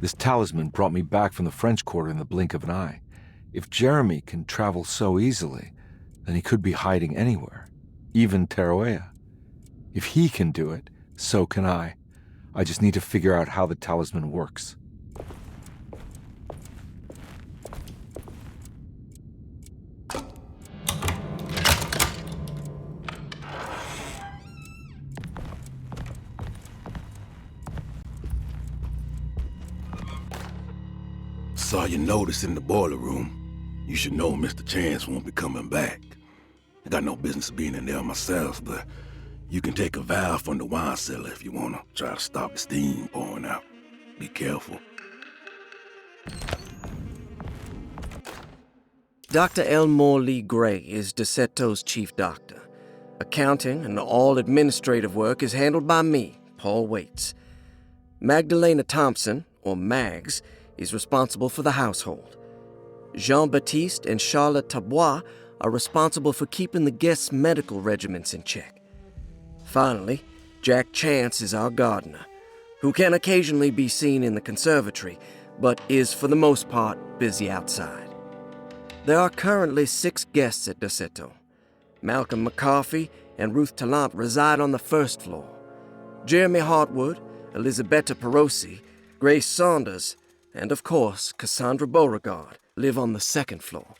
This talisman brought me back from the French Quarter in the blink of an eye. If Jeremy can travel so easily, then he could be hiding anywhere, even Teruea. If he can do it, so can I. I just need to figure out how the talisman works. Saw your notice in the boiler room. You should know Mr. Chance won't be coming back. I got no business being in there myself, but you can take a valve from the wine cellar if you want to try to stop the steam pouring out. Be careful. Dr. Elmore Lee Gray is Decerto's chief doctor. Accounting and all administrative work is handled by me, Paul Waits. Magdalena Thompson, or Mags, is responsible for the household. Jean-Baptiste and Charlotte Tabois are responsible for keeping the guests' medical regimens in check. Finally, Jack Chance is our gardener, who can occasionally be seen in the conservatory, but is for the most part busy outside. There are currently 6 guests at Decerto. Malcolm MacCafrey and Ruth Tallant reside on the first floor. Jeremy Hartwood, Elisabetta Perosi, Grace Saunders, and of course, Cassandra Beauregard live on the second floor.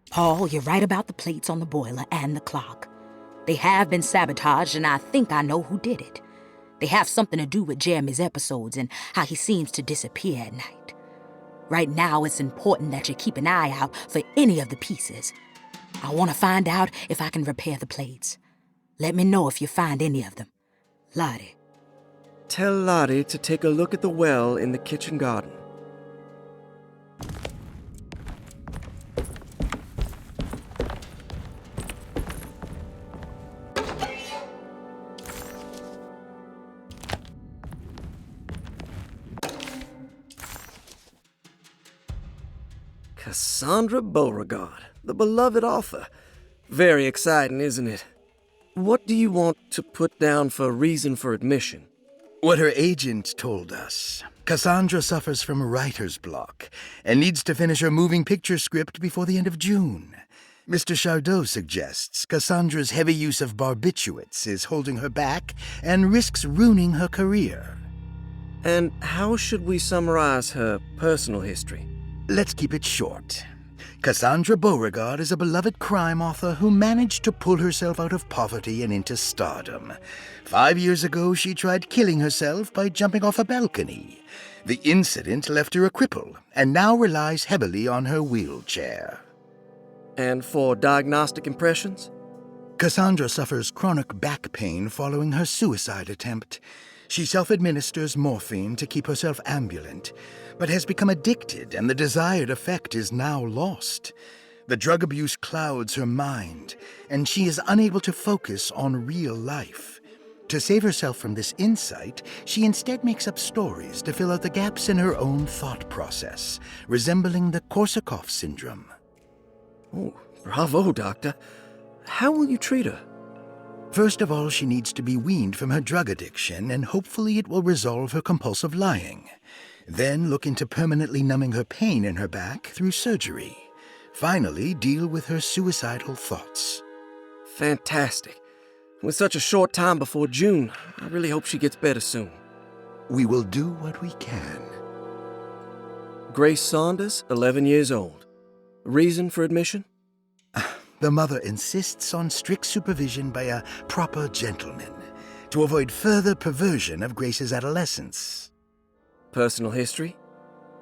Paul, you're right about the plates on the boiler and the clock. They have been sabotaged, and I think I know who did it. They have something to do with Jeremy's episodes and how he seems to disappear at night. Right now, it's important that you keep an eye out for any of the pieces. I want to find out if I can repair the plates. Let me know if you find any of them. Lottie. Tell Lottie to take a look at the well in the kitchen garden. Cassandra Beauregard, the beloved author. Very exciting, isn't it? What do you want to put down for reason for admission? What her agent told us. Cassandra suffers from writer's block and needs to finish her moving picture script before the end of June. Mr. Chardot suggests Cassandra's heavy use of barbiturates is holding her back and risks ruining her career. And how should we summarize her personal history? Let's keep it short. Cassandra Beauregard is a beloved crime author who managed to pull herself out of poverty and into stardom. 5 years ago, she tried killing herself by jumping off a balcony. The incident left her a cripple and now relies heavily on her wheelchair. And for diagnostic impressions? Cassandra suffers chronic back pain following her suicide attempt. She self-administers morphine to keep herself ambulant, but has become addicted and the desired effect is now lost. The drug abuse clouds her mind, and she is unable to focus on real life. To save herself from this insight, she instead makes up stories to fill out the gaps in her own thought process, resembling the Korsakoff syndrome. Oh, bravo, Doctor. How will you treat her? First of all, she needs to be weaned from her drug addiction, and hopefully it will resolve her compulsive lying. Then look into permanently numbing her pain in her back through surgery. Finally, deal with her suicidal thoughts. Fantastic. With such a short time before June, I really hope she gets better soon. We will do what we can. Grace Saunders, 11 years old. Reason for admission? The mother insists on strict supervision by a proper gentleman to avoid further perversion of Grace's adolescence. Personal history?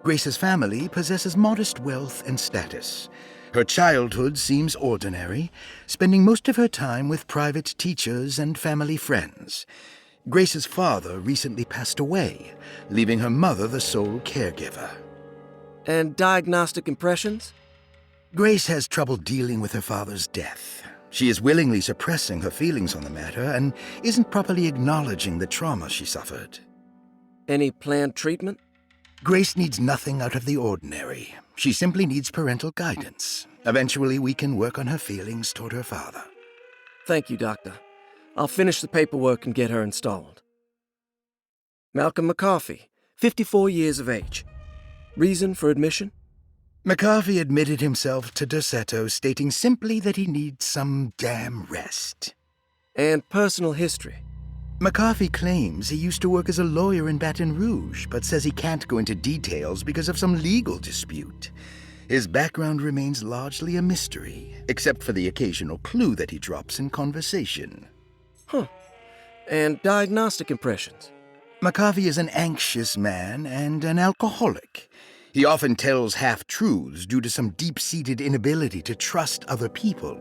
Grace's family possesses modest wealth and status. Her childhood seems ordinary, spending most of her time with private teachers and family friends. Grace's father recently passed away, leaving her mother the sole caregiver. And diagnostic impressions? Grace has trouble dealing with her father's death. She is willingly suppressing her feelings on the matter and isn't properly acknowledging the trauma she suffered. Any planned treatment? Grace needs nothing out of the ordinary. She simply needs parental guidance. Eventually, we can work on her feelings toward her father. Thank you, Doctor. I'll finish the paperwork and get her installed. Malcolm MacCafrey, 54 years of age. Reason for admission? MacCafrey admitted himself to Decerto, stating simply that he needs some damn rest. And personal history. MacCafrey claims he used to work as a lawyer in Baton Rouge, but says he can't go into details because of some legal dispute. His background remains largely a mystery, except for the occasional clue that he drops in conversation. Huh. And diagnostic impressions? MacCafrey is an anxious man and an alcoholic. He often tells half-truths due to some deep-seated inability to trust other people.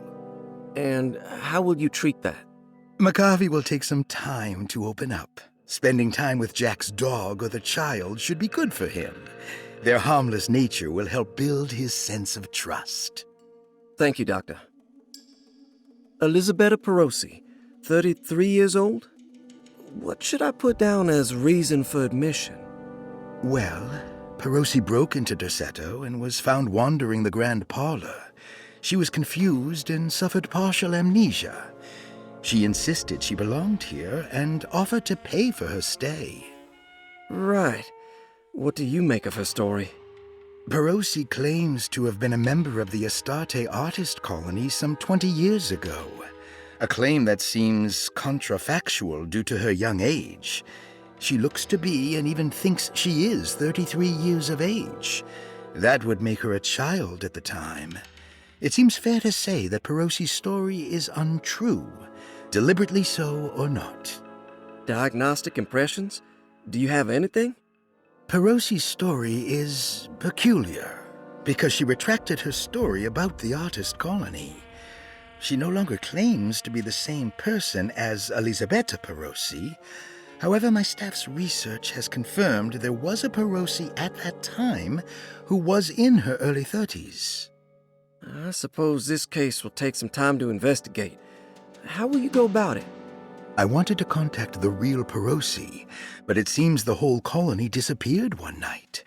And how will you treat that? MacCafrey will take some time to open up. Spending time with Jack's dog or the child should be good for him. Their harmless nature will help build his sense of trust. Thank you, Doctor. Elisabetta Perosi, 33 years old? What should I put down as reason for admission? Well, Perosi broke into Decerto and was found wandering the grand parlor. She was confused and suffered partial amnesia. She insisted she belonged here and offered to pay for her stay. Right. What do you make of her story? Perosi claims to have been a member of the Astarte artist colony some 20 years ago. A claim that seems contrafactual due to her young age. She looks to be and even thinks she is 33 years of age. That would make her a child at the time. It seems fair to say that Perosi's story is untrue, deliberately so or not. Diagnostic impressions? Do you have anything? Perosi's story is peculiar because she retracted her story about the artist colony. She no longer claims to be the same person as Elisabetta Perosi. However, my staff's research has confirmed there was a Perosi at that time who was in her early 30s. I suppose this case will take some time to investigate. How will you go about it? I wanted to contact the real Perosi, but it seems the whole colony disappeared one night.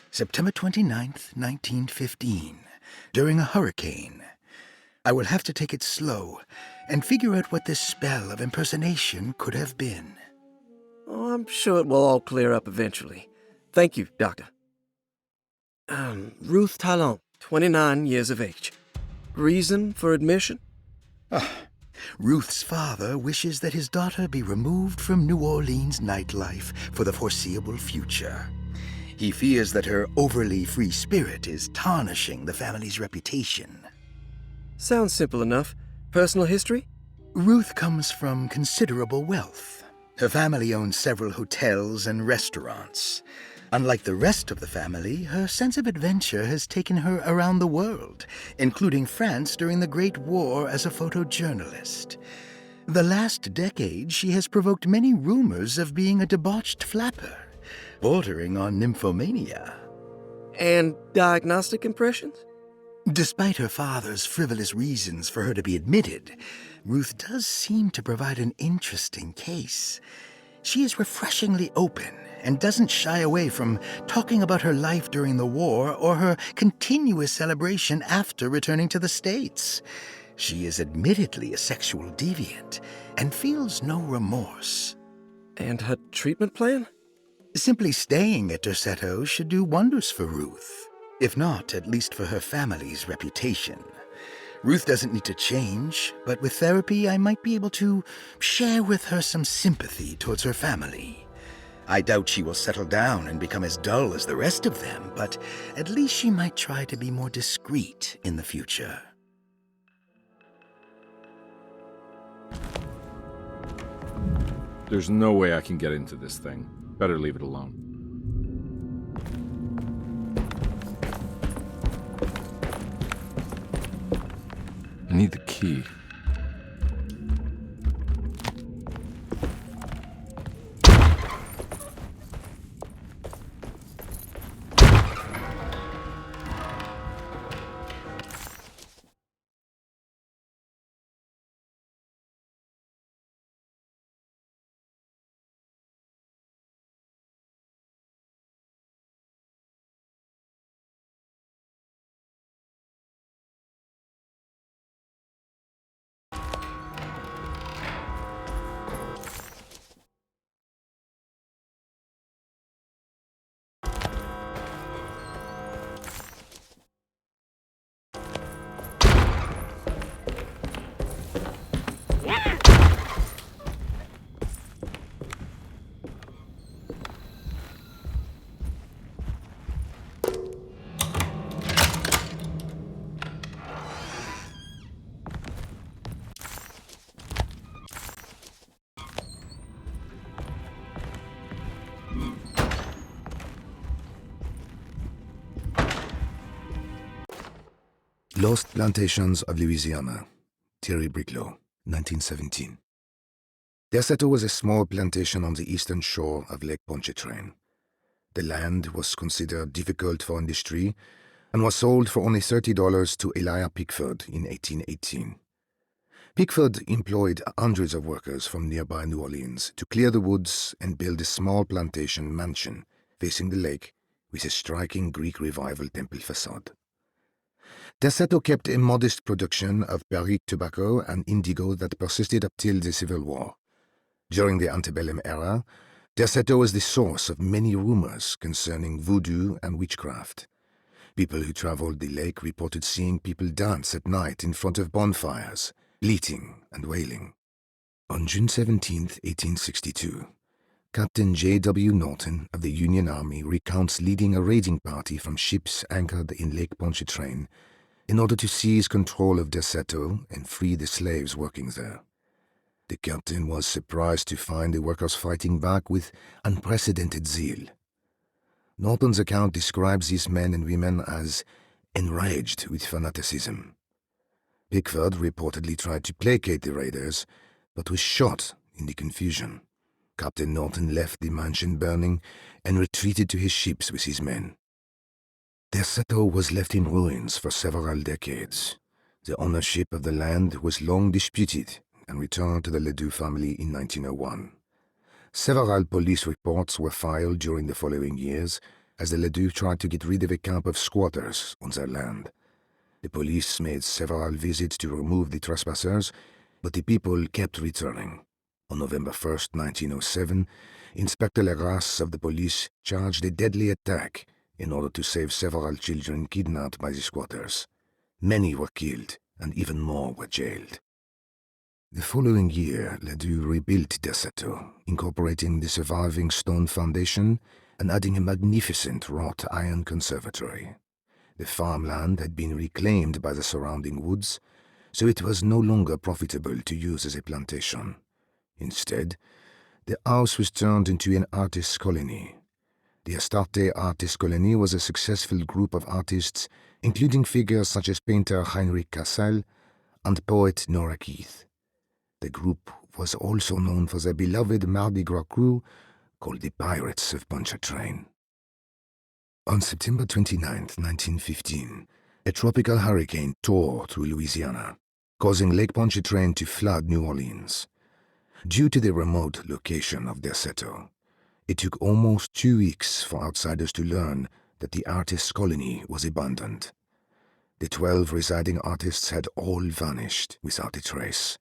September 29th, 1915, during a hurricane. I will have to take it slow and figure out what this spell of impersonation could have been. Oh, I'm sure it will all clear up eventually. Thank you, Doctor. Ruth Talon, 29 years of age. Reason for admission? Ruth's father wishes that his daughter be removed from New Orleans nightlife for the foreseeable future. He fears that her overly free spirit is tarnishing the family's reputation. Sounds simple enough. Personal history? Ruth comes from considerable wealth. Her family owns several hotels and restaurants. Unlike the rest of the family, her sense of adventure has taken her around the world, including France during the Great War as a photojournalist. The last decade, she has provoked many rumors of being a debauched flapper, bordering on nymphomania. And diagnostic impressions? Despite her father's frivolous reasons for her to be admitted, Ruth does seem to provide an interesting case. She is refreshingly open and doesn't shy away from talking about her life during the war or her continuous celebration after returning to the States. She is admittedly a sexual deviant and feels no remorse. And her treatment plan? Simply staying at Decerto should do wonders for Ruth, if not, at least for her family's reputation. Ruth doesn't need to change, but with therapy I might be able to share with her some sympathy towards her family. I doubt she will settle down and become as dull as the rest of them, but at least she might try to be more discreet in the future. There's no way I can get into this thing. Better leave it alone. I need the key. Lost Plantations of Louisiana, Thierry Briclot, 1917. Decerto was a small plantation on the eastern shore of Lake Pontchartrain. The land was considered difficult for industry and was sold for only $30 to Elijah Pickford in 1818. Pickford employed hundreds of workers from nearby New Orleans to clear the woods and build a small plantation mansion facing the lake with a striking Greek Revival temple facade. Decerto kept a modest production of Perique tobacco and indigo that persisted up till the Civil War. During the antebellum era, Decerto was the source of many rumors concerning voodoo and witchcraft. People who traveled the lake reported seeing people dance at night in front of bonfires, bleating and wailing. On June 17, 1862, Captain J.W. Norton of the Union Army recounts leading a raiding party from ships anchored in Lake Pontchartrain in order to seize control of Decerto and free the slaves working there. The captain was surprised to find the workers fighting back with unprecedented zeal. Norton's account describes these men and women as enraged with fanaticism. Pickford reportedly tried to placate the raiders, but was shot in the confusion. Captain Norton left the mansion burning and retreated to his ships with his men. Decerto was left in ruins for several decades. The ownership of the land was long disputed and returned to the Ledoux family in 1901. Several police reports were filed during the following years as the Ledoux tried to get rid of a camp of squatters on their land. The police made several visits to remove the trespassers, but the people kept returning. On November 1, 1907, Inspector Legrasse of the police charged a deadly attack in order to save several children kidnapped by the squatters. Many were killed, and even more were jailed. The following year, Ledoux rebuilt Decerto, incorporating the surviving stone foundation and adding a magnificent wrought iron conservatory. The farmland had been reclaimed by the surrounding woods, so it was no longer profitable to use as a plantation. Instead, the house was turned into an artist's colony. The Astarte Artist Colony was a successful group of artists, including figures such as painter Heinrich Cassel and poet Nora Keith. The group was also known for their beloved Mardi Gras crew called the Pirates of Pontchartrain. On September 29, 1915, a tropical hurricane tore through Louisiana, causing Lake Pontchartrain to flood New Orleans. Due to the remote location of Decerto, it took almost 2 weeks for outsiders to learn that the artist's colony was abandoned. The 12 residing artists had all vanished without a trace.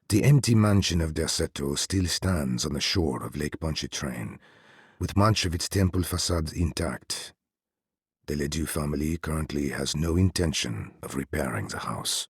The empty mansion of Decerto still stands on the shore of Lake Pontchartrain, with much of its temple facade intact. The Ledoux family currently has no intention of repairing the house.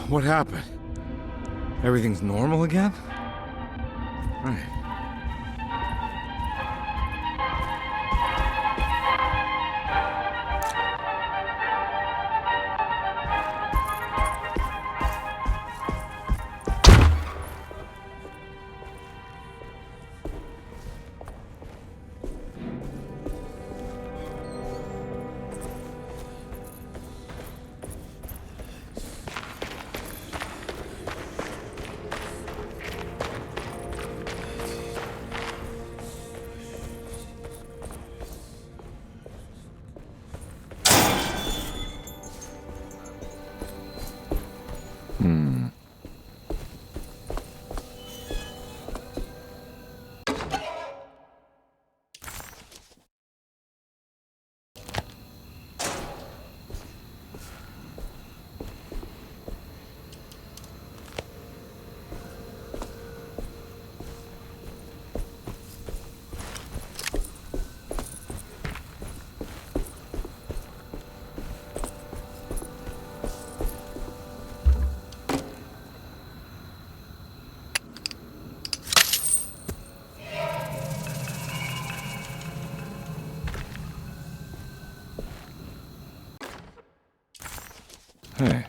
What happened? Everything's normal again? Right. Hey.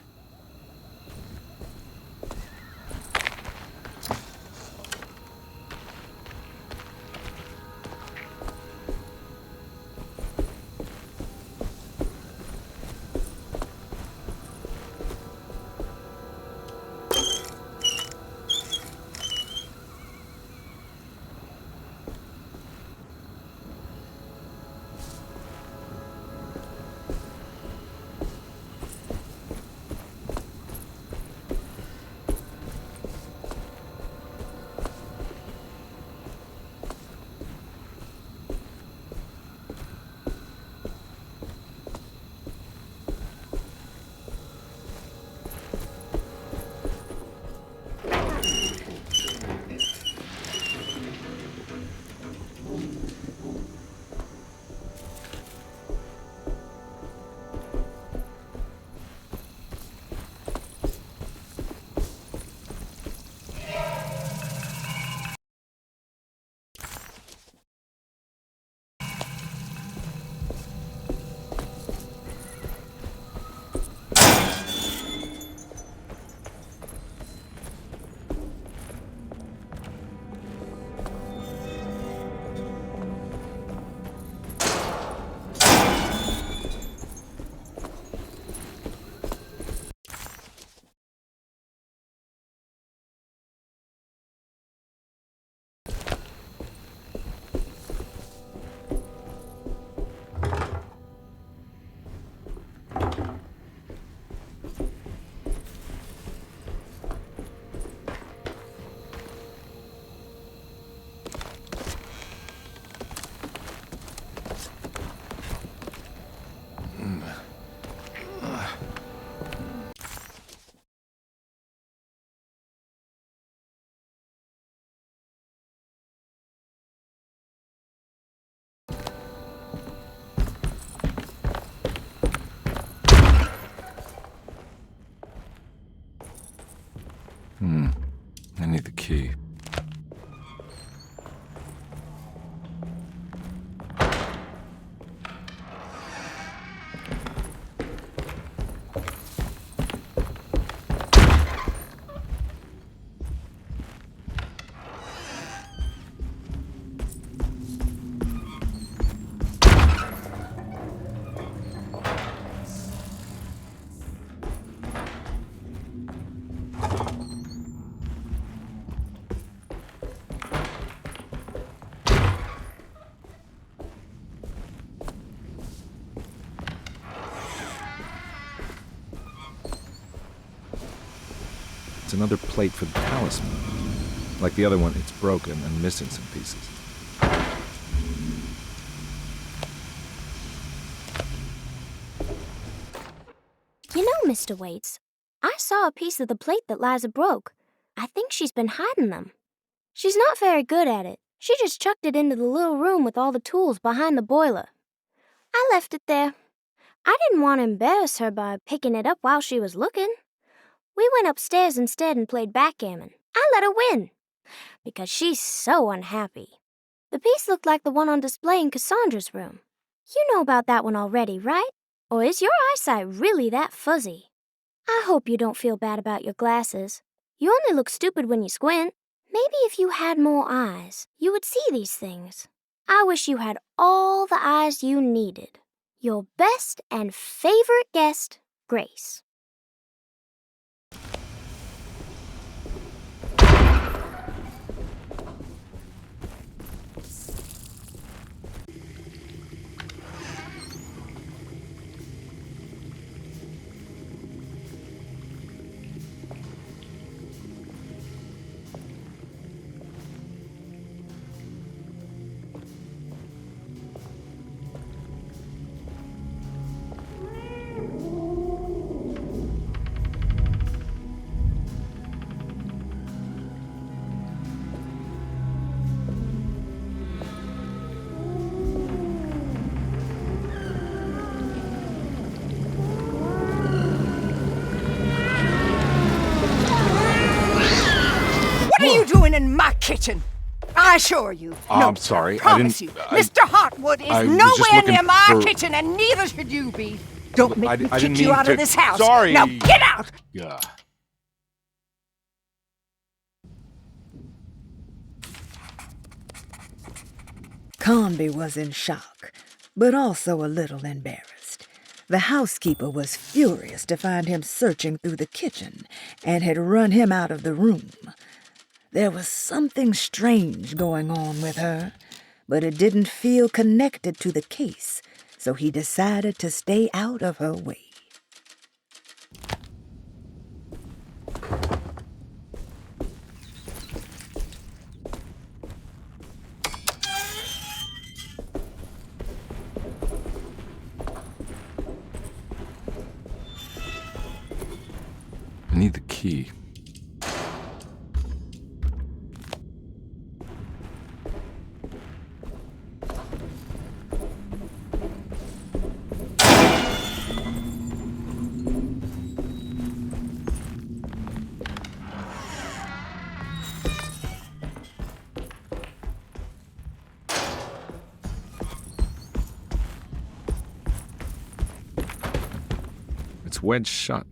I need the key. It's another plate for the talisman. Like the other one, it's broken and missing some pieces. You know, Mr. Waits, I saw a piece of the plate that Liza broke. I think she's been hiding them. She's not very good at it. She just chucked it into the little room with all the tools behind the boiler. I left it there. I didn't want to embarrass her by picking it up while she was looking. We went upstairs instead and played backgammon. I let her win, because she's so unhappy. The piece looked like the one on display in Cassandra's room. You know about that one already, right? Or is your eyesight really that fuzzy? I hope you don't feel bad about your glasses. You only look stupid when you squint. Maybe if you had more eyes, you would see these things. I wish you had all the eyes you needed. Your best and favorite guest, Grace. What are you doing in my kitchen? I assure you. I'm sorry, I I promise didn't- you. Mr. Hotwood is I was just nowhere looking near my for- kitchen, and neither should you be. Don't make me I kick didn't you mean out to- of this house. Sorry. Now get out! Yeah. Carnby was in shock, but also a little embarrassed. The housekeeper was furious to find him searching through the kitchen and had run him out of the room. There was something strange going on with her, but it didn't feel connected to the case, so he decided to stay out of her way. I need the key. It's wedged shut.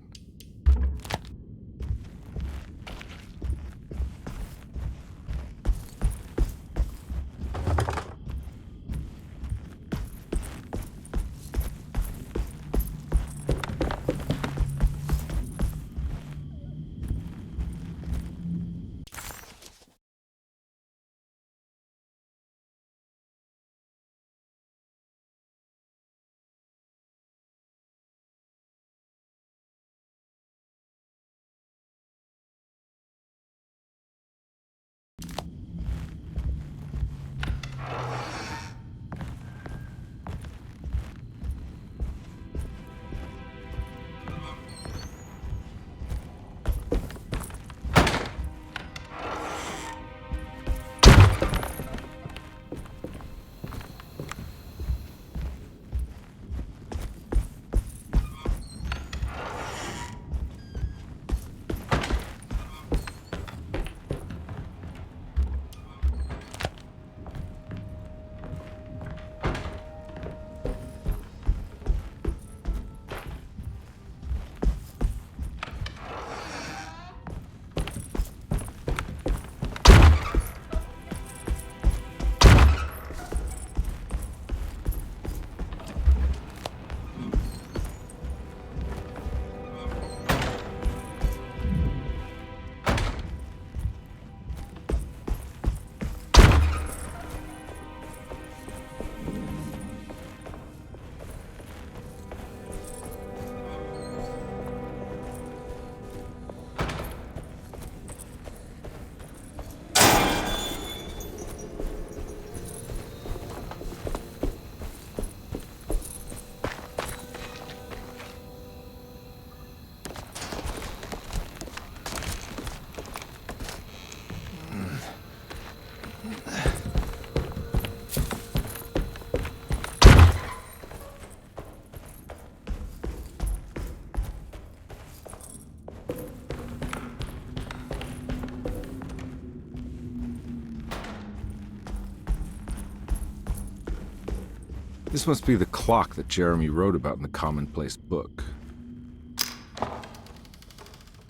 This must be the clock that Jeremy wrote about in the commonplace book.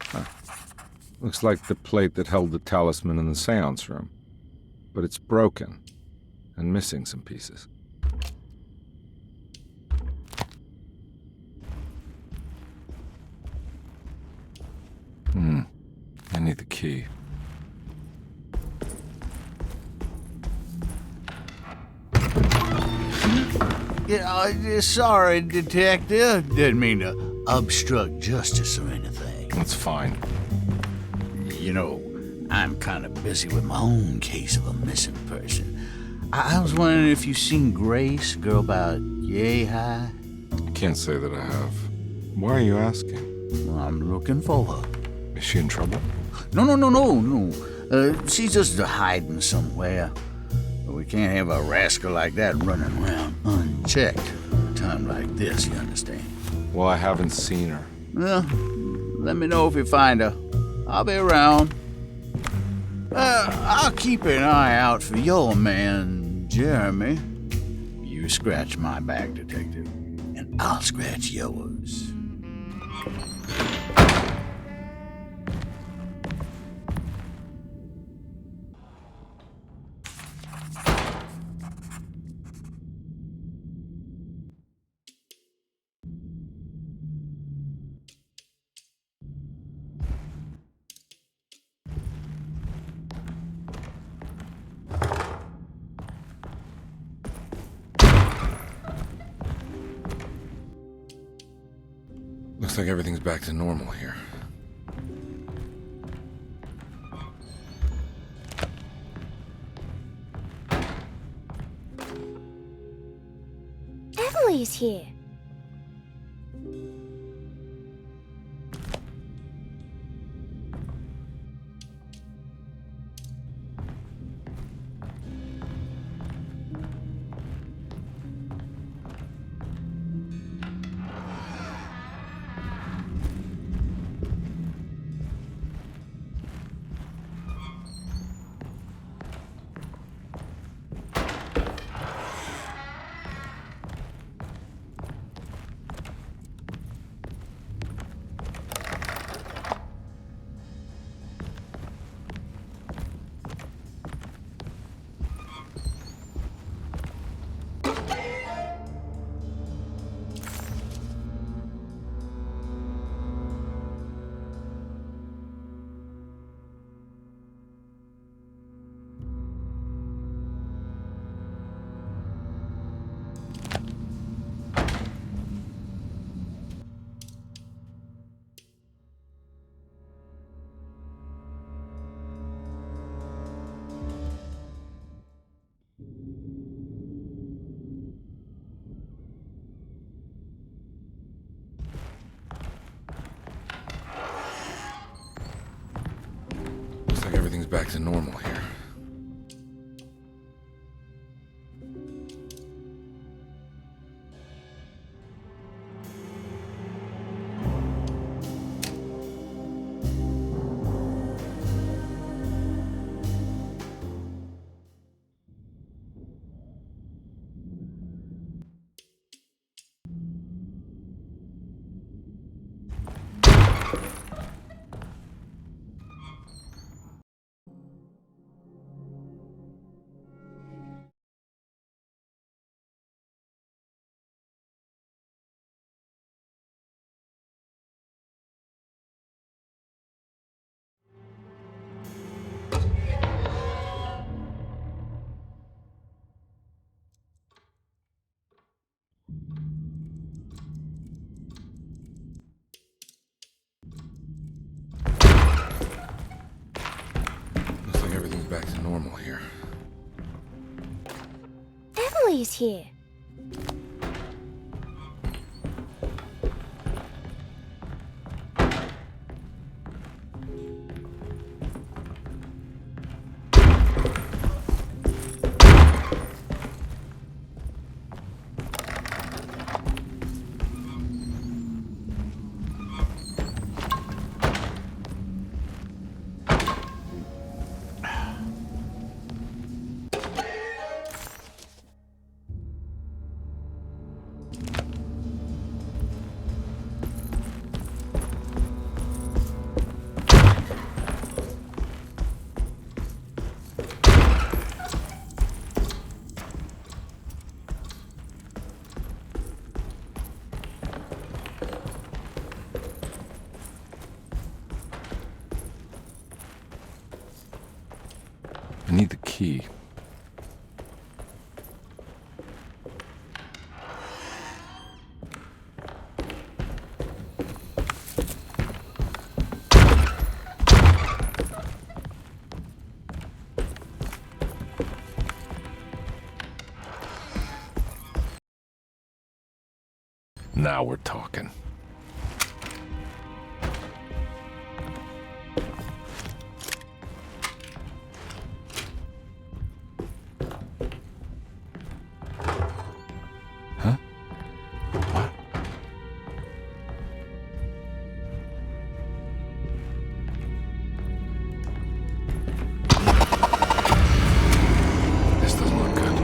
Huh. Looks like the plate that held the talisman in the seance room. But it's broken and missing some pieces. I need the key. Yeah, sorry, Detective. Didn't mean to obstruct justice or anything. That's fine. You know, I'm kind of busy with my own case of a missing person. I was wondering if you've seen Grace, a girl about yay high? I can't say that I have. Why are you asking? Well, I'm looking for her. Is she in trouble? No. She's just hiding somewhere. We can't have a rascal like that running around unchecked at a time like this, you understand? Well, I haven't seen her. Well, let me know if you find her. I'll be around. I'll keep an eye out for your man, Jeremy. You scratch my back, Detective, and I'll scratch yours. Looks like everything's back to normal here. Emily's here. Looks like everything's back to normal here. Looks like everything's back to normal here. Emily's here. I need the key. Now we're talking. Huh? What? This doesn't look good.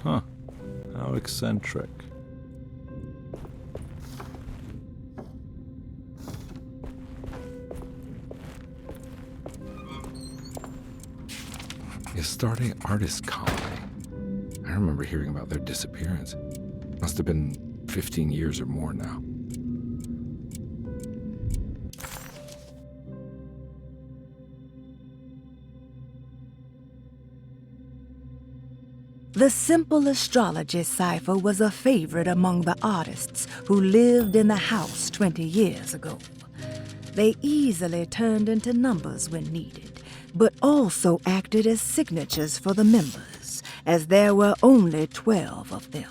Huh. How eccentric. The Astarte Artist Colony. I remember hearing about their disappearance. Must have been 15 years or more now. The simple astrology cipher was a favorite among the artists who lived in the house 20 years ago. They easily turned into numbers when needed, but also acted as signatures for the members, as there were only 12 of them.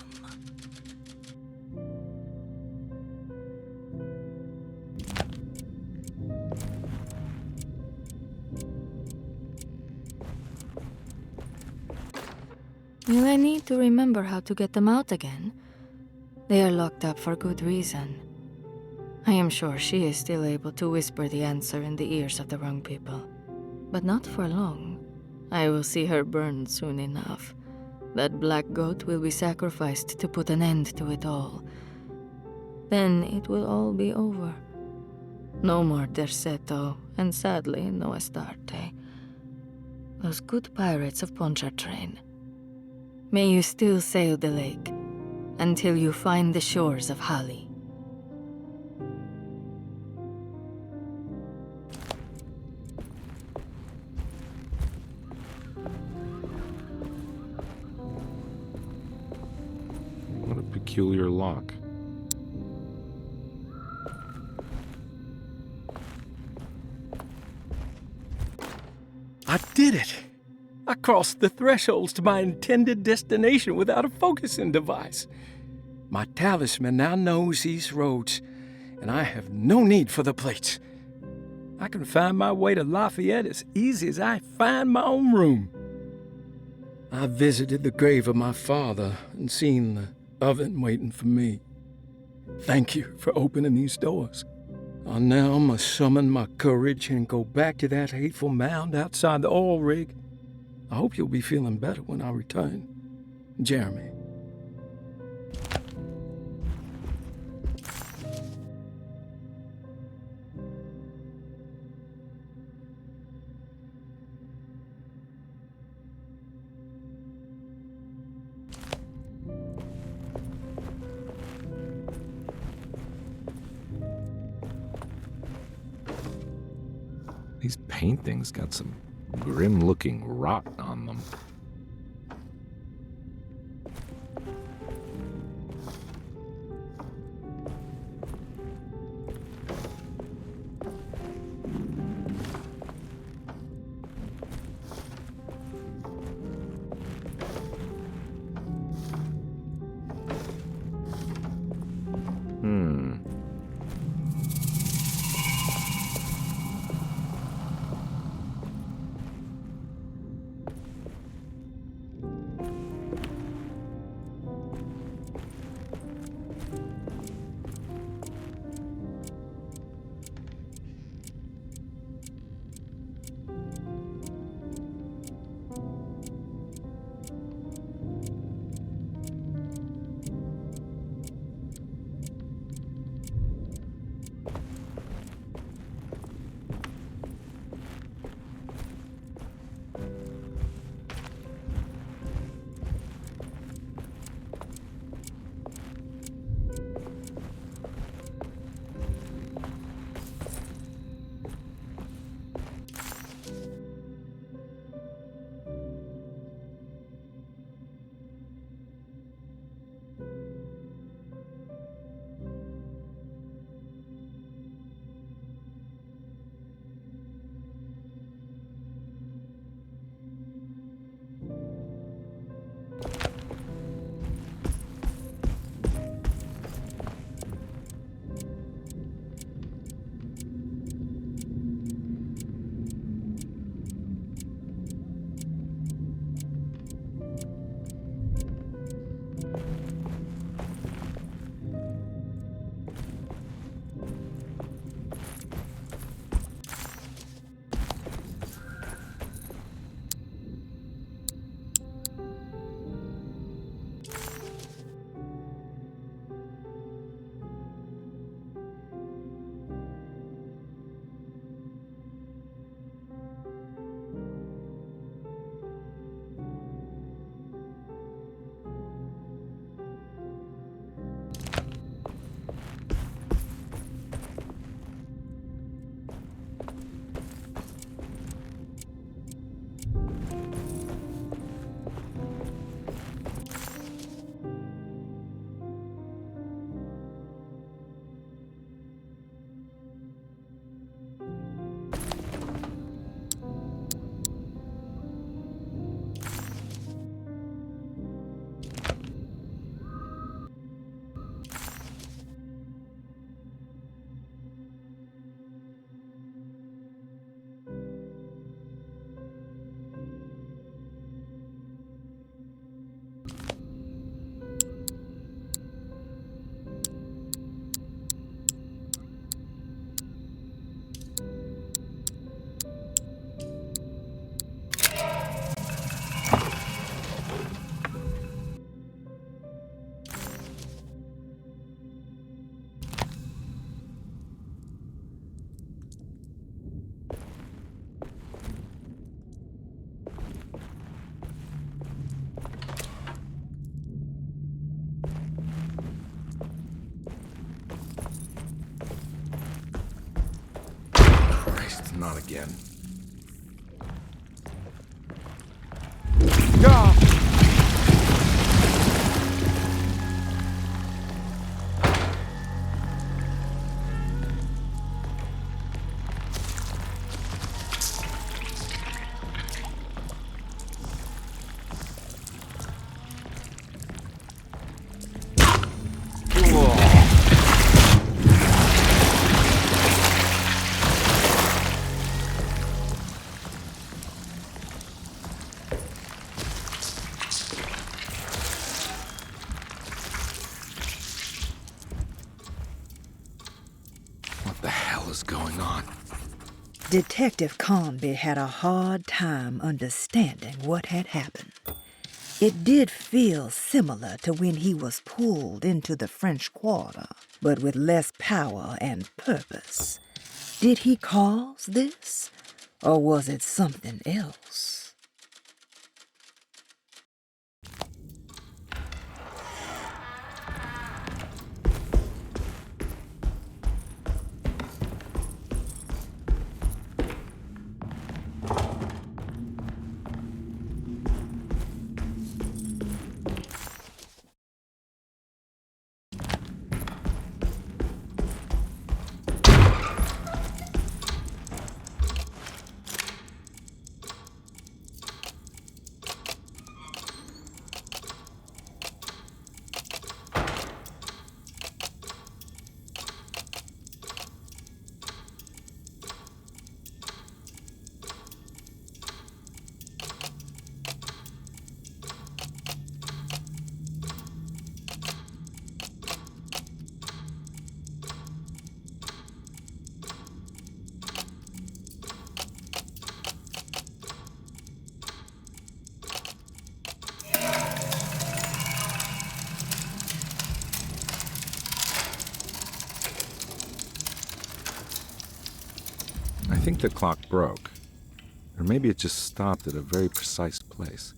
Will I need to remember how to get them out again? They are locked up for good reason. I am sure she is still able to whisper the answer in the ears of the wrong people. But not for long. I will see her burned soon enough. That black goat will be sacrificed to put an end to it all. Then it will all be over. No more Decerto, and sadly, no Astarte. Those good pirates of Pontchartrain. May you still sail the lake, until you find the shores of Hali. What a peculiar lock. I did it! I crossed the thresholds to my intended destination without a focusing device. My talisman now knows these roads, and I have no need for the plates. I can find my way to Lafayette as easy as I find my own room. I visited the grave of my father and seen the oven waiting for me. Thank you for opening these doors. I now must summon my courage and go back to that hateful mound outside the oil rig. I hope you'll be feeling better when I return. Jeremy. These paintings got some grim-looking rot on them. Not again. going on? Detective Carnby had a hard time understanding what had happened. It did feel similar to when he was pulled into the French Quarter, but with less power and purpose. Did he cause this, or was it something else? I think the clock broke. Or maybe it just stopped at a very precise place.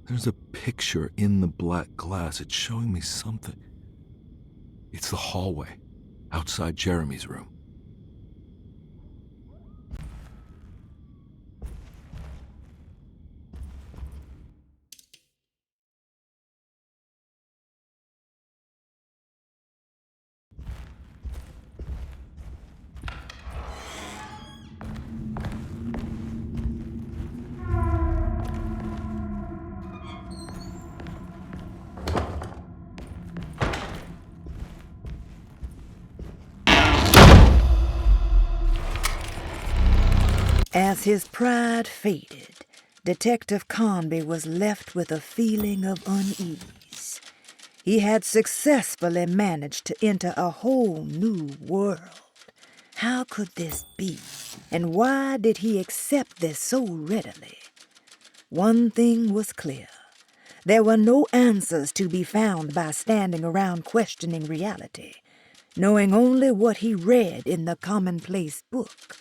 There's a picture in the black glass. It's showing me something. It's the hallway outside Jeremy's room. As his pride faded, Detective Carnby was left with a feeling of unease. He had successfully managed to enter a whole new world. How could this be? And why did he accept this so readily? One thing was clear. There were no answers to be found by standing around questioning reality. Knowing only what he read in the commonplace book,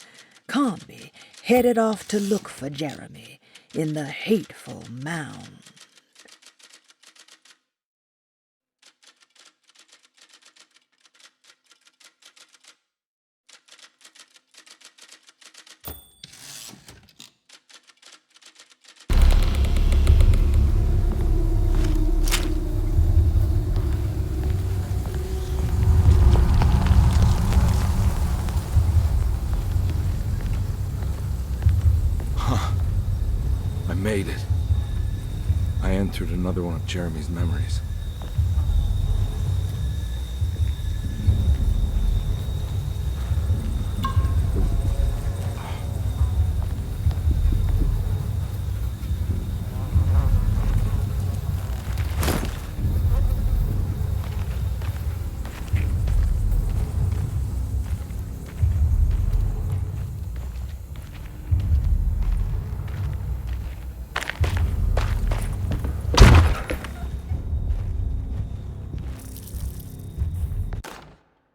Carnby headed off to look for Jeremy in the hateful Mound. I made it. I entered another one of Jeremy's memories.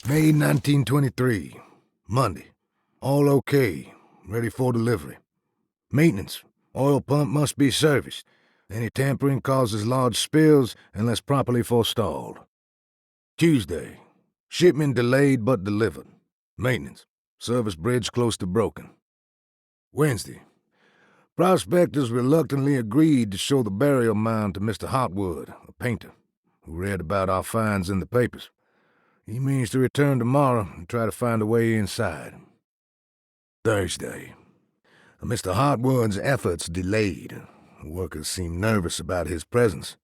May 1923, Monday. All okay, ready for delivery. Maintenance. Oil pump must be serviced. Any tampering causes large spills unless properly forestalled. Tuesday, Shipment delayed but delivered. Maintenance. Service bridge close to broken. Wednesday. Prospectors reluctantly agreed to show the burial mound to Mr. Hotwood, a painter, who read about our finds in the papers. He means to return tomorrow and try to find a way inside. Thursday. Mr. Hotwood's efforts delayed. The workers seemed nervous about his presence.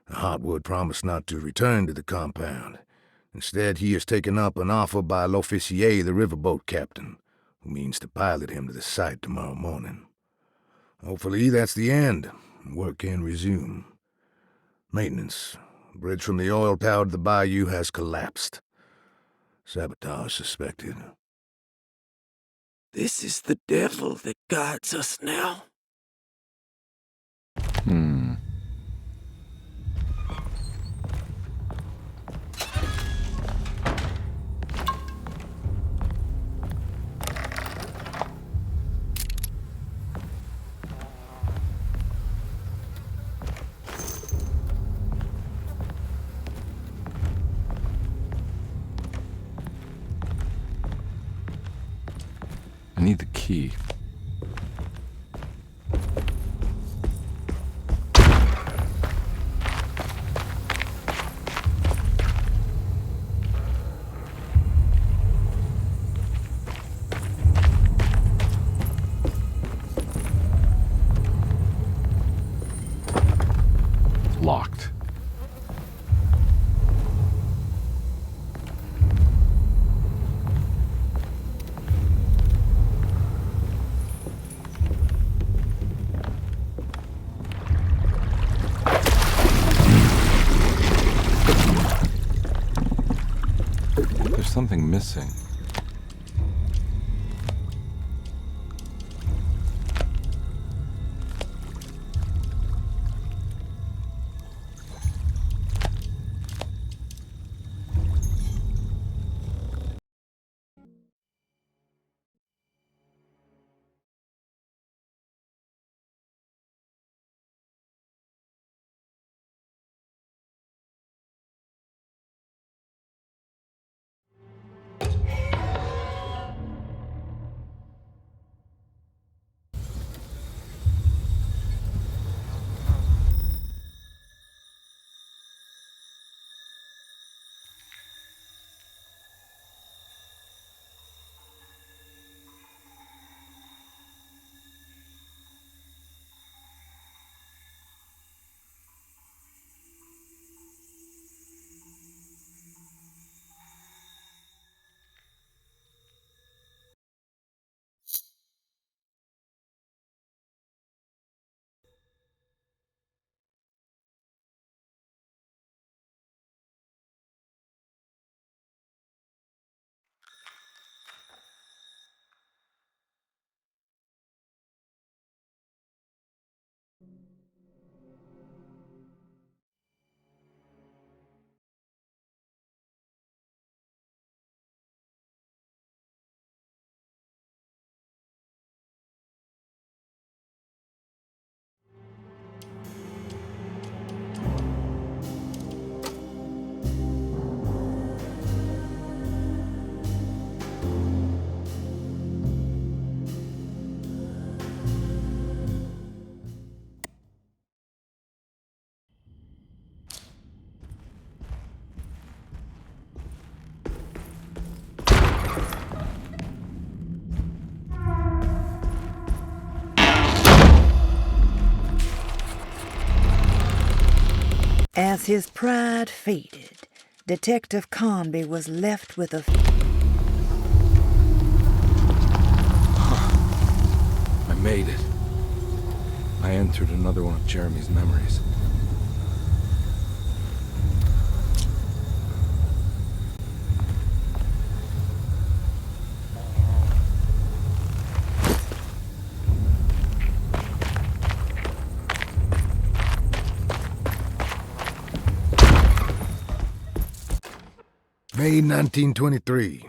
Hotwood promised not to return to the compound. Instead, he has taken up an offer by L'Officier, the riverboat captain, who means to pilot him to the site tomorrow morning. Hopefully that's the end, and work can resume. Maintenance. Bridge from the oil tower to the bayou has collapsed. Sabotage suspected. This is the devil that guides us now. I need the key. Locked. There's something missing. As his pride faded, Detective Carnby was left with a... I made it. I entered another one of Jeremy's memories. May 1923.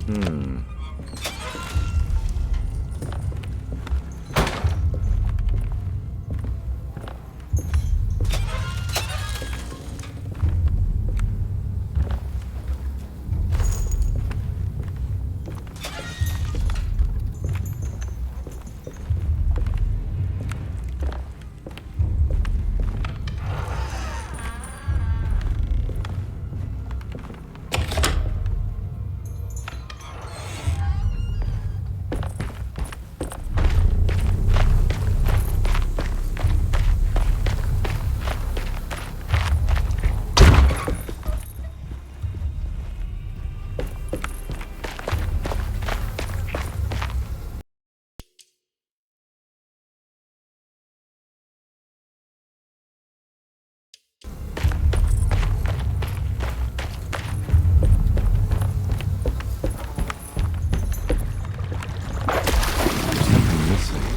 Something missing.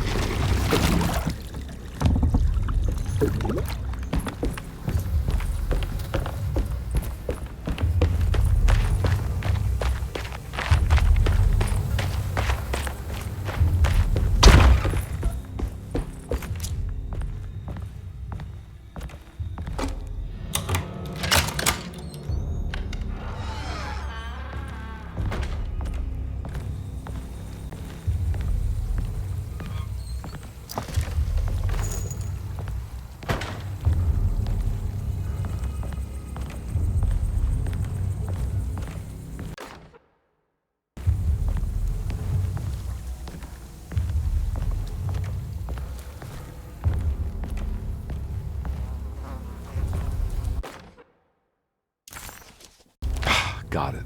Got it.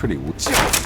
pretty weak.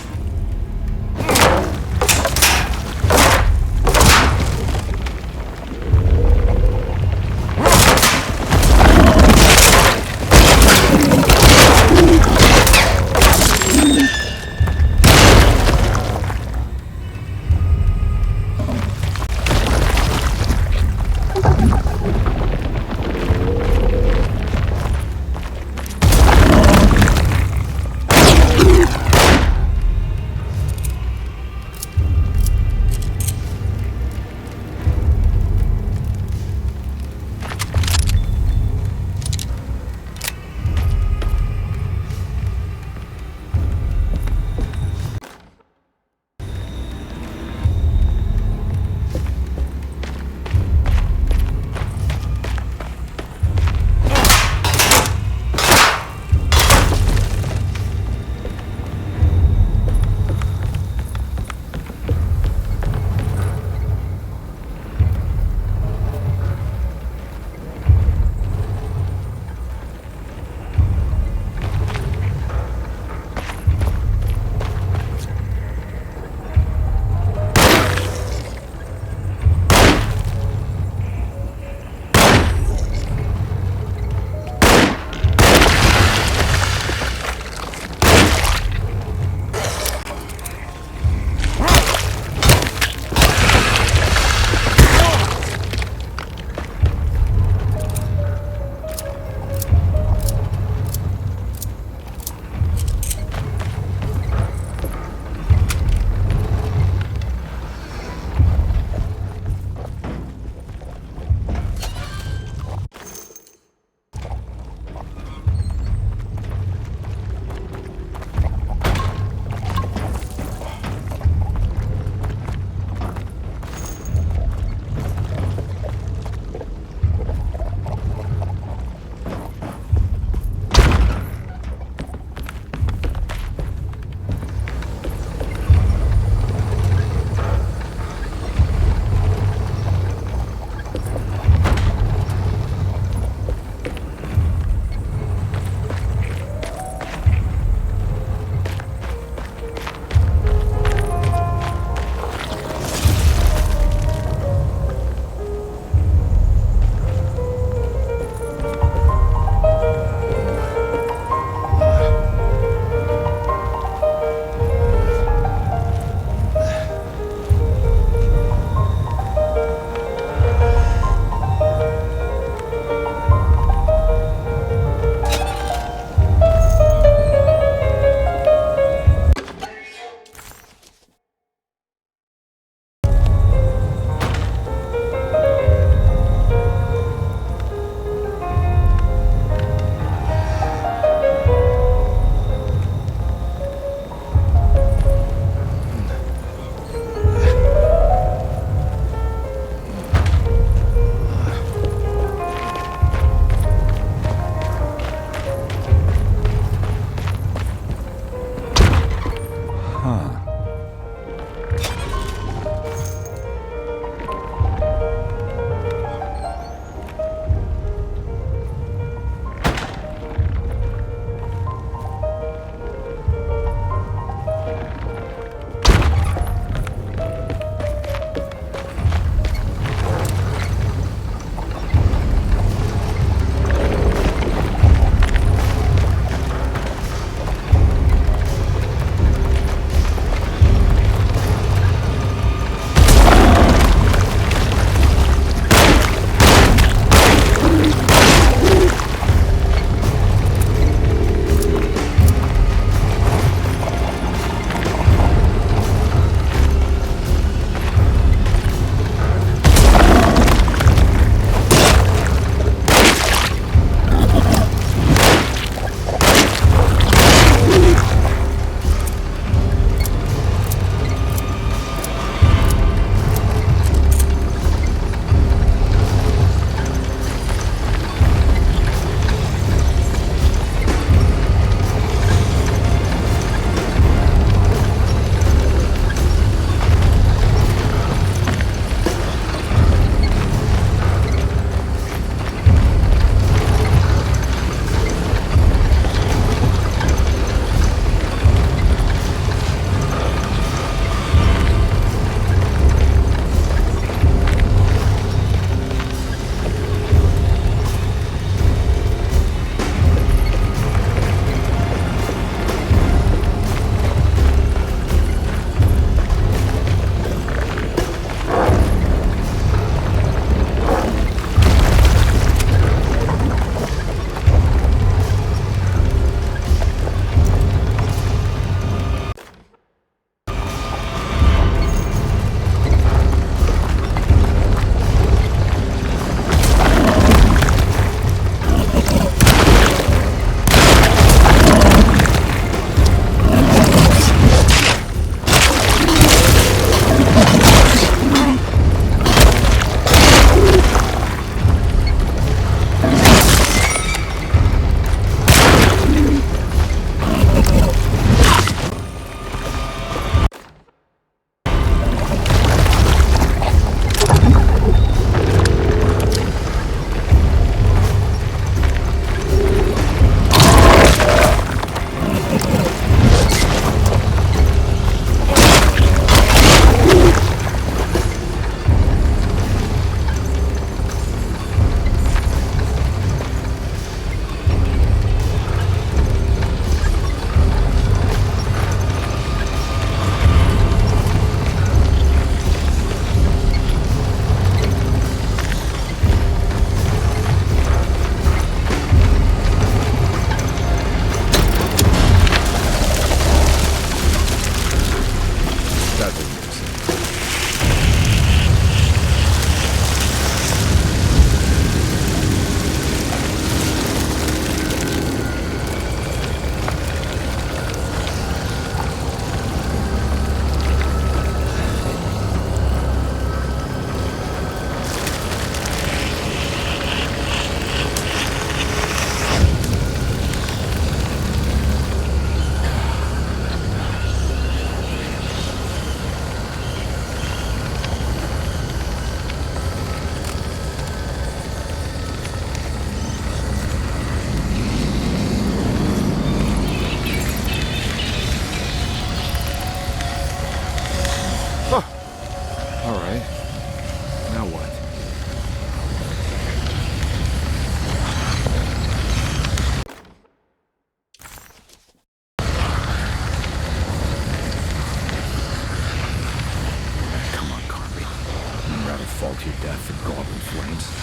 path that go up in flames.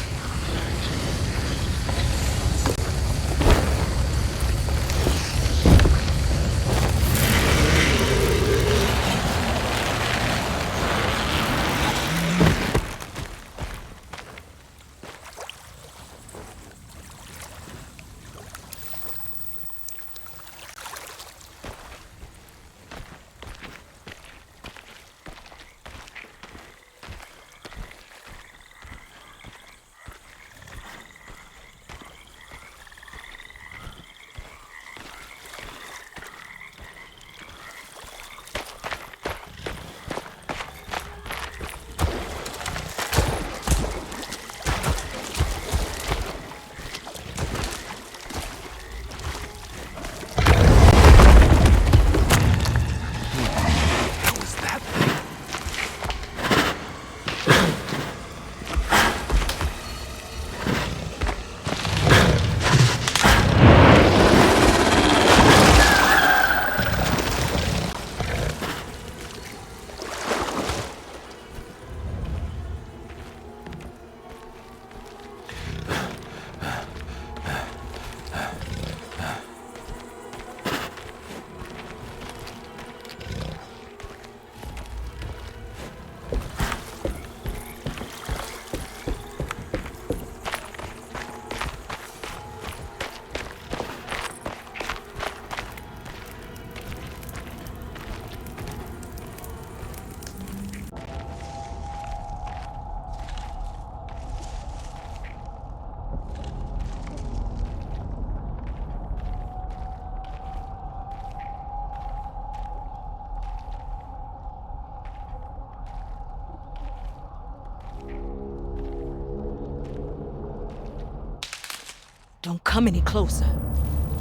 Don't come any closer.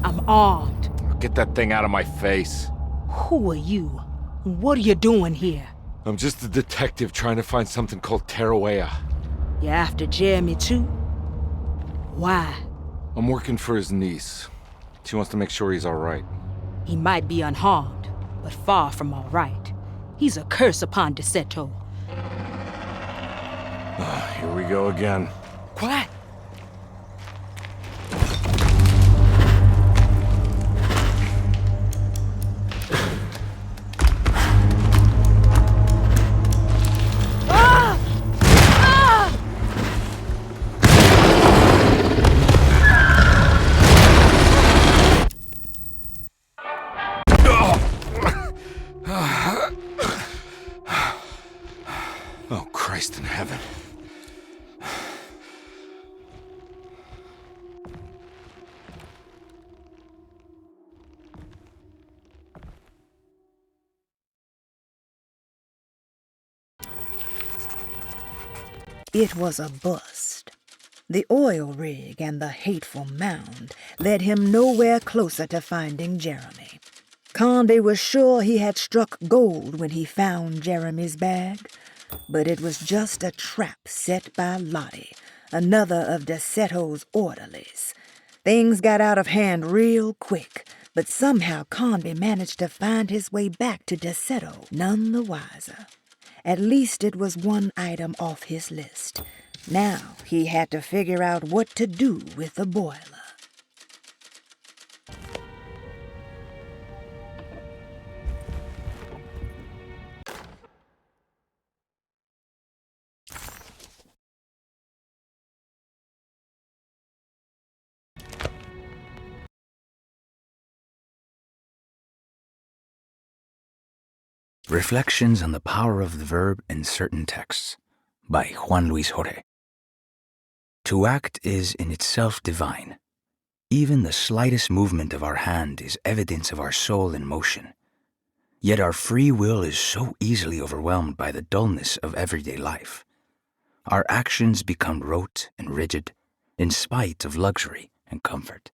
I'm armed. Get that thing out of my face. Who are you? What are you doing here? I'm just a detective trying to find something called Tarawea. You after Jeremy too? Why? I'm working for his niece. She wants to make sure he's all right. He might be unharmed, but far from all right. He's a curse upon Decerto. Here we go again. Quiet. Oh, Christ in heaven. It was a bust. The oil rig and the hateful Mound led him nowhere closer to finding Jeremy. Carnby was sure he had struck gold when he found Jeremy's bag, but it was just a trap set by Lottie, another of Decerto's orderlies. Things got out of hand real quick, but somehow Carnby managed to find his way back to Decerto none the wiser. At least it was one item off his list. Now he had to figure out what to do with the boiler. Reflections on the Power of the Verb in Certain Texts by Juan Luis Jorge. To act is in itself divine. Even the slightest movement of our hand is evidence of our soul in motion. Yet our free will is so easily overwhelmed by the dullness of everyday life. Our actions become rote and rigid, in spite of luxury and comfort.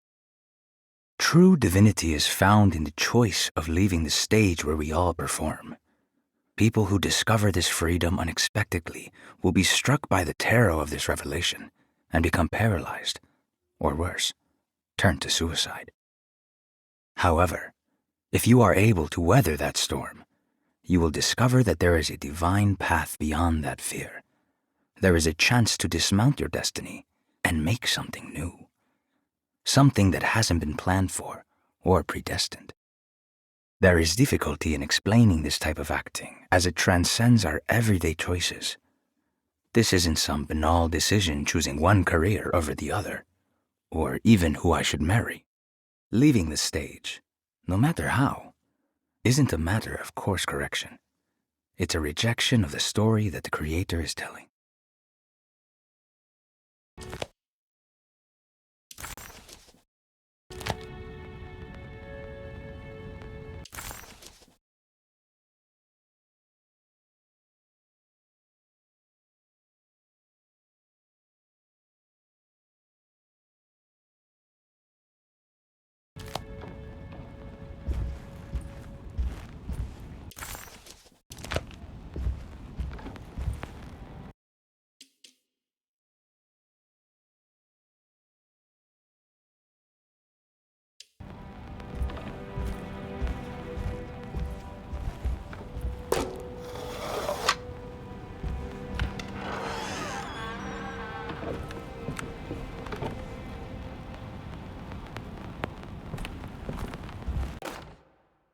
True divinity is found in the choice of leaving the stage where we all perform. People who discover this freedom unexpectedly will be struck by the terror of this revelation and become paralyzed, or worse, turn to suicide. However, if you are able to weather that storm, you will discover that there is a divine path beyond that fear. there is a chance to dismount your destiny and make something new. Something that hasn't been planned for or predestined. There is difficulty in explaining this type of acting, as it transcends our everyday choices. This isn't some banal decision choosing one career over the other, or even who I should marry. Leaving the stage, no matter how, isn't a matter of course correction. It's a rejection of the story that the creator is telling.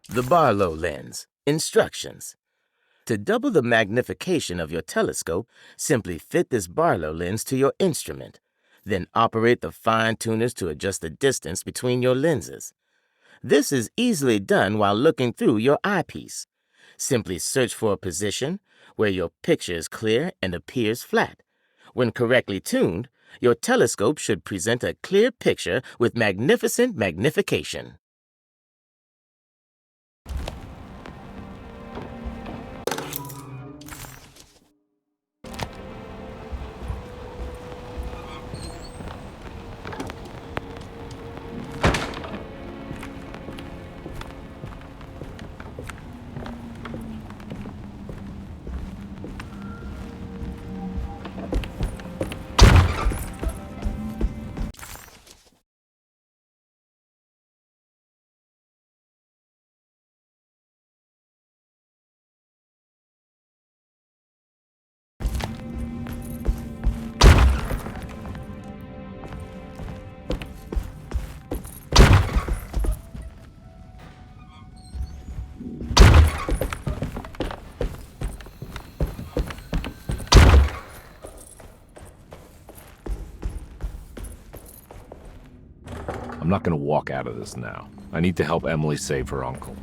The Barlow lens. Instructions. To double the magnification of your telescope, simply fit this Barlow lens to your instrument. Then operate the fine-tuners to adjust the distance between your lenses. This is easily done while looking through your eyepiece. Simply search for a position where your picture is clear and appears flat. When correctly tuned, your telescope should present a clear picture with magnificent magnification. I'm not going to walk out of this now. I need to help Emily save her uncle.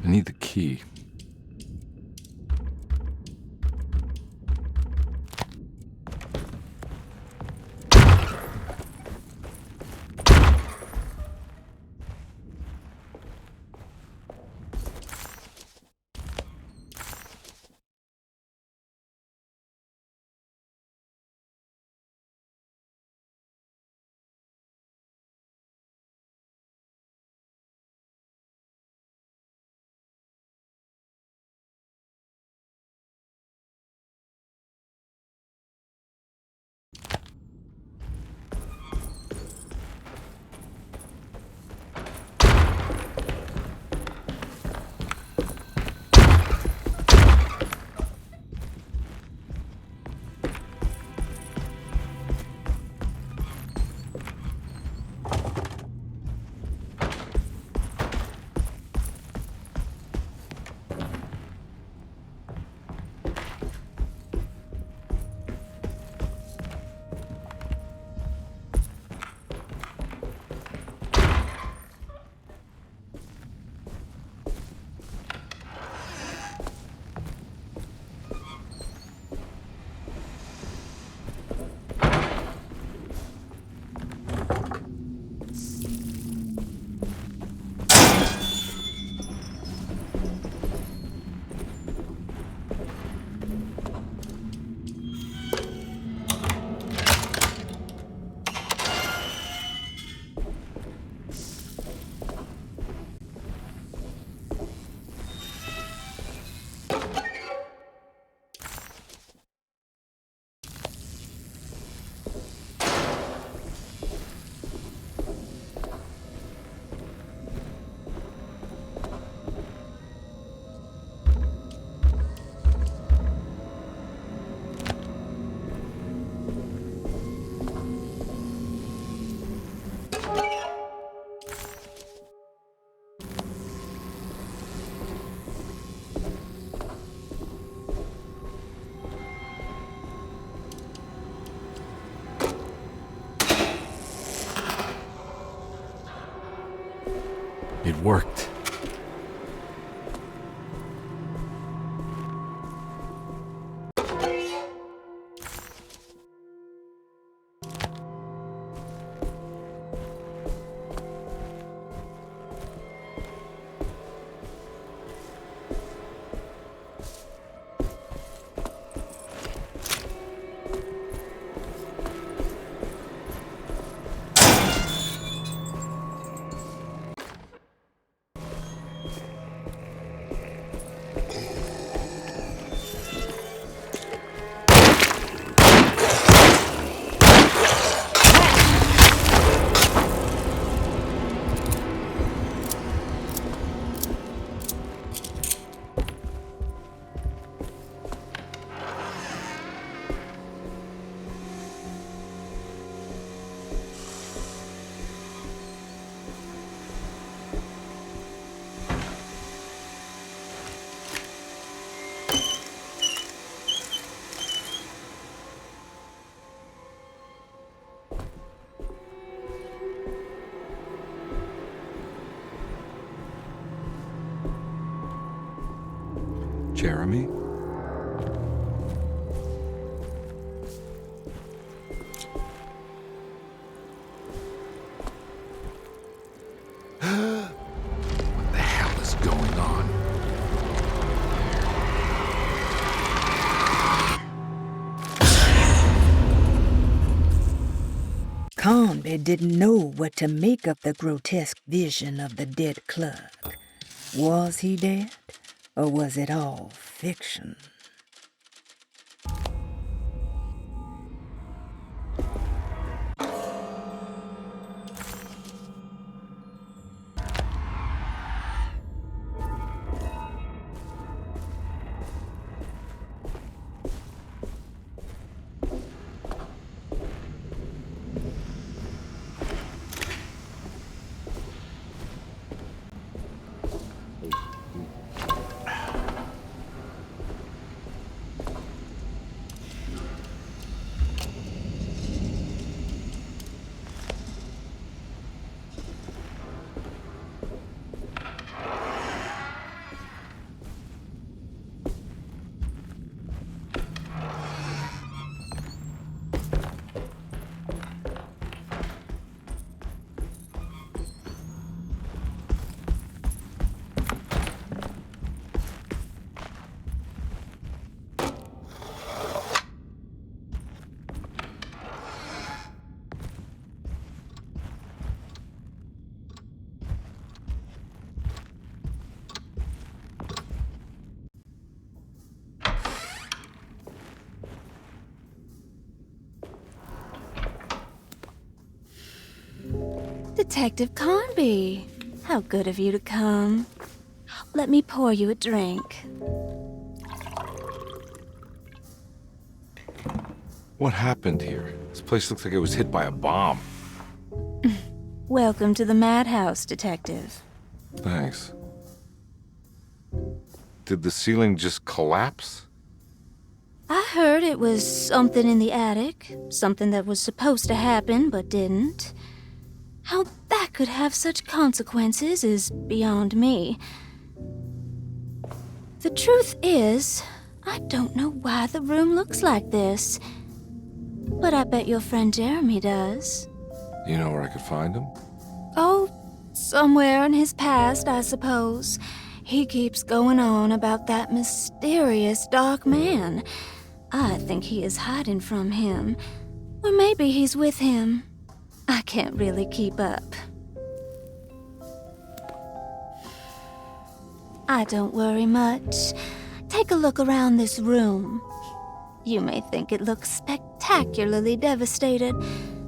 I need the key. worked. Jeremy? What the hell is going on? Carnby didn't know what to make of the grotesque vision of the dead clerk. Was he dead, or was it all fiction? Detective Carnby, how good of you to come. Let me pour you a drink. What happened here? This place looks like it was hit by a bomb. Welcome to the madhouse, Detective. Thanks. Did the ceiling just collapse? I heard it was something in the attic, something that was supposed to happen but didn't. How that could have such consequences is beyond me. The truth is, I don't know why the room looks like this. But I bet your friend Jeremy does. Do you know where I could find him? Oh, somewhere in his past, I suppose. He keeps going on about that mysterious dark man. I think he is hiding from him. Or maybe he's with him. I can't really keep up. I don't worry much. Take a look around this room. You may think it looks spectacularly devastated,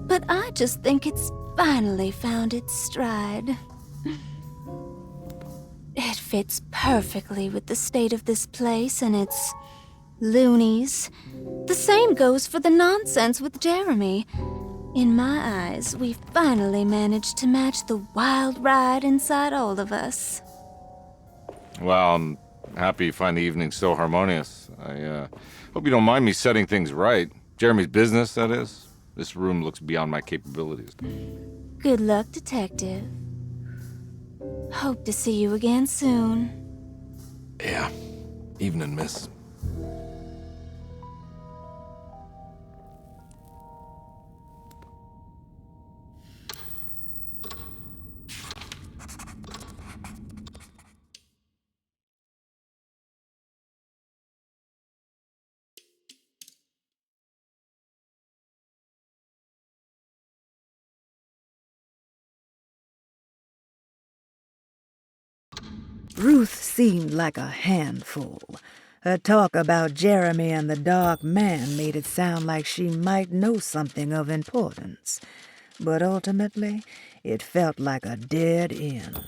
but I just think it's finally found its stride. It fits perfectly with the state of this place and its loonies. The same goes for the nonsense with Jeremy. In my eyes, we've finally managed to match the wild ride inside all of us. Well, I'm happy you find the evening so harmonious. I hope you don't mind me setting things right. Jeremy's business, that is. This room looks beyond my capabilities. Good luck, Detective. Hope to see you again soon. Yeah. Evening, miss. Ruth seemed like a handful. Her talk about Jeremy and the Dark Man made it sound like she might know something of importance. But ultimately, it felt like a dead end.